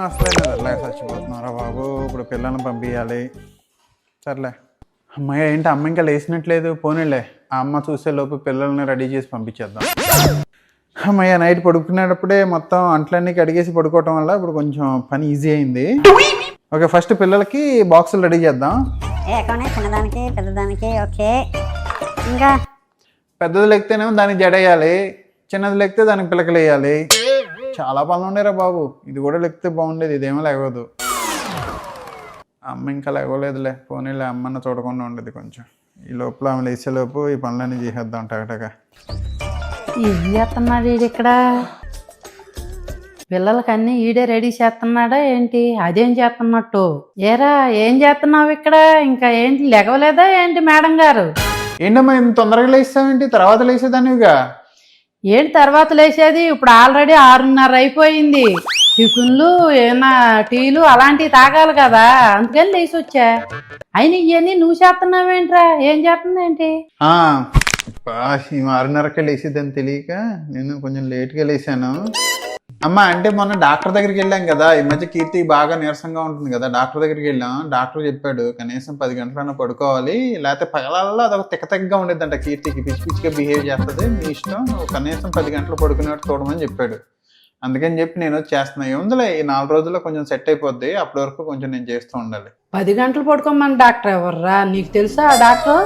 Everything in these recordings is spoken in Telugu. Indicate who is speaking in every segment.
Speaker 1: అసలే అట్లా చచ్చిపోతున్నారా బాబు. ఇప్పుడు పిల్లల్ని పంపించాలి. సర్లే అమ్మాయి ఏంటి అమ్మ ఇంకా లేచినట్లేదు. పోనీలే ఆ అమ్మ చూసే లోపు పిల్లల్ని రెడీ చేసి పంపించేద్దాం. అమ్మయ్య నైట్ పడుకునేటప్పుడే మొత్తం అంట్లన్నీ కడిగేసి పడుకోవటం వల్ల ఇప్పుడు కొంచెం పని ఈజీ అయింది. ఓకే ఫస్ట్ పిల్లలకి బాక్సులు రెడీ చేద్దాం.
Speaker 2: చిన్నదానికి పెద్దదానికి ఓకే. ఇంకా
Speaker 1: పెద్దది లెక్కితేనేమో దానికి జడేయాలి, చిన్నది లెక్కితే దానికి పిల్లకలు వేయాలి. చాలా పనులు ఉండేరా బాబు. ఇది కూడా లెక్కితే బాగుండేది, ఇదేమో లేవదు. అమ్మ ఇంకా లేవలేదులే, పోనీలే అమ్మన్న చూడకుండా ఉండేది కొంచెం. ఈ లోపల ఆమె లేచేలోపు ఈ పనులన్నీ చేసేద్దాం టగటగా.
Speaker 3: ఏం చేస్తున్నాడు ఈడు ఇక్కడ? పిల్లలకన్నీ ఈడే రెడీ చేస్తున్నాడా ఏంటి? అదేం చేస్తున్నట్టు? ఏరా ఏం చేస్తున్నావు ఇక్కడ? ఇంకా ఏంటి లెగవలేదా ఏంటి మేడం గారు?
Speaker 1: ఏంటమ్మా ఇంత తొందరగా లేస్తావేంటి? తర్వాత లేసేదానివిగా.
Speaker 3: ఏంటి తర్వాత లేచేది? ఇప్పుడు ఆల్రెడీ 6:30 అయిపోయింది. టిఫిన్లు ఏమన్నా టీలు అలాంటివి తాగాలి కదా, అందుకని లేచి వచ్చా. అయినా ఇవన్నీ నువ్వు చేస్తున్నావేంట్రా? ఏం చేస్తుందేంటి?
Speaker 1: ఈ 6:30కే లేచిద్దని తెలియక నేను కొంచెం లేట్గా లేచాను. అమ్మ అంటే మొన్న డాక్టర్ దగ్గరికి వెళ్ళాం కదా, ఈ మధ్య కీర్తి బాగా నీరసంగా ఉంటుంది కదా, డాక్టర్ దగ్గరికి వెళ్ళాం. డాక్టర్ చెప్పాడు కనీసం 10 గంటలన్నా పడుకోవాలి, లేకపోతే పగలల్లో అదొక తిక్కగా ఉండేదంట. కీర్తికి పిచ్చి పిచ్చిగా బిహేవ్ చేస్తుంది, మీ ఇష్టం, నువ్వు కనీసం 10 గంటలు పడుకునేట్టు చూడమని చెప్పాడు. అందుకని చెప్పి నేను చేస్తున్నా. ఏముందిలే ఈ 4 రోజుల్లో కొంచెం సెట్ అయిపోద్ది, అప్పటి వరకు కొంచెం నేను చేస్తూ ఉండాలి.
Speaker 3: 10 గంటలు పడుకోమని డాక్టర్ ఎవర్రా? నీకు తెలుసా ఆ డాక్టర్?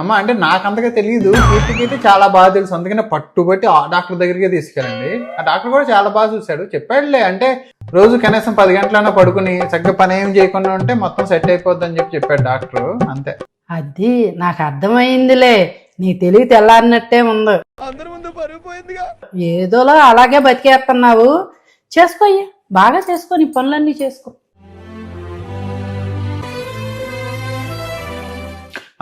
Speaker 1: అమ్మ అంటే నాకు అంతగా తెలియదు, కీర్తికి అయితే చాలా బాగా తెలుసు. అందుకనే పట్టుబట్టి ఆ డాక్టర్ దగ్గరికి తీసుకెళ్ళండి. ఆ డాక్టర్ కూడా చాలా బాగా చూశాడు, చెప్పాడులే. అంటే రోజు కనీసం 10 గంటలైనా పడుకుని చక్కగా పని ఏం చేయకుండా ఉంటే మొత్తం సెట్ అయిపోద్ది అని చెప్పాడు డాక్టర్. అంతే.
Speaker 3: అది నాకు అర్థమైందిలే, నీ తెలివి తెల్లారినట్టే ఉంది. ఏదోలా అలాగే బతికేస్తున్నావు. చేసుకోయ్యా, బాగా చేసుకో, నీ పనులన్నీ చేసుకో.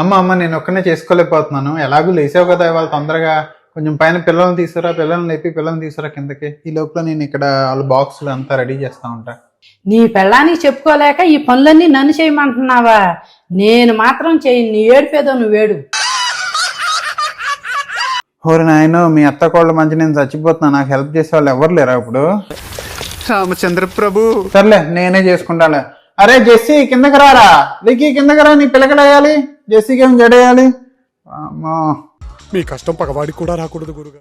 Speaker 1: అమ్మ నేను ఒక్కనే చేసుకోలేకపోతున్నాను. ఎలాగూ లేసావు కదా ఇవాళ తొందరగా, కొంచెం పైన పిల్లల్ని తీసుకురా, పిల్లల్ని లేపి పిల్లల్ని తీసుకురా కిందకి. ఈ లోపల నేను ఇక్కడ వాళ్ళ బాక్సులు అంతా రెడీ చేస్తా ఉంటా.
Speaker 3: నీ పెళ్ళానికి చెప్పుకోలేక ఈ పనులన్నీ నన్ను చేయమంటున్నావా? నేను మాత్రం చేయను, నీ ఏడిపేదో నువ్వేడు.
Speaker 1: ఓరి నాయనో, మీ అత్త కోళ్ళ మంచి నేను చచ్చిపోతున్నా, నాకు హెల్ప్ చేసే వాళ్ళు ఎవరు లేరా ఇప్పుడు? రామచంద్ర ప్రభు. సర్లే నేనే చేసుకుంటాలే. అరే జెస్సీ కిందకి రారా, లికి కిందకి రా, నీ పిల్లకడేయాలి, జెస్సీకి ఏం జడేయాలి. అమ్మా
Speaker 4: మీ కష్టం పగవాడికి కూడా రాకూడదు గురుగా.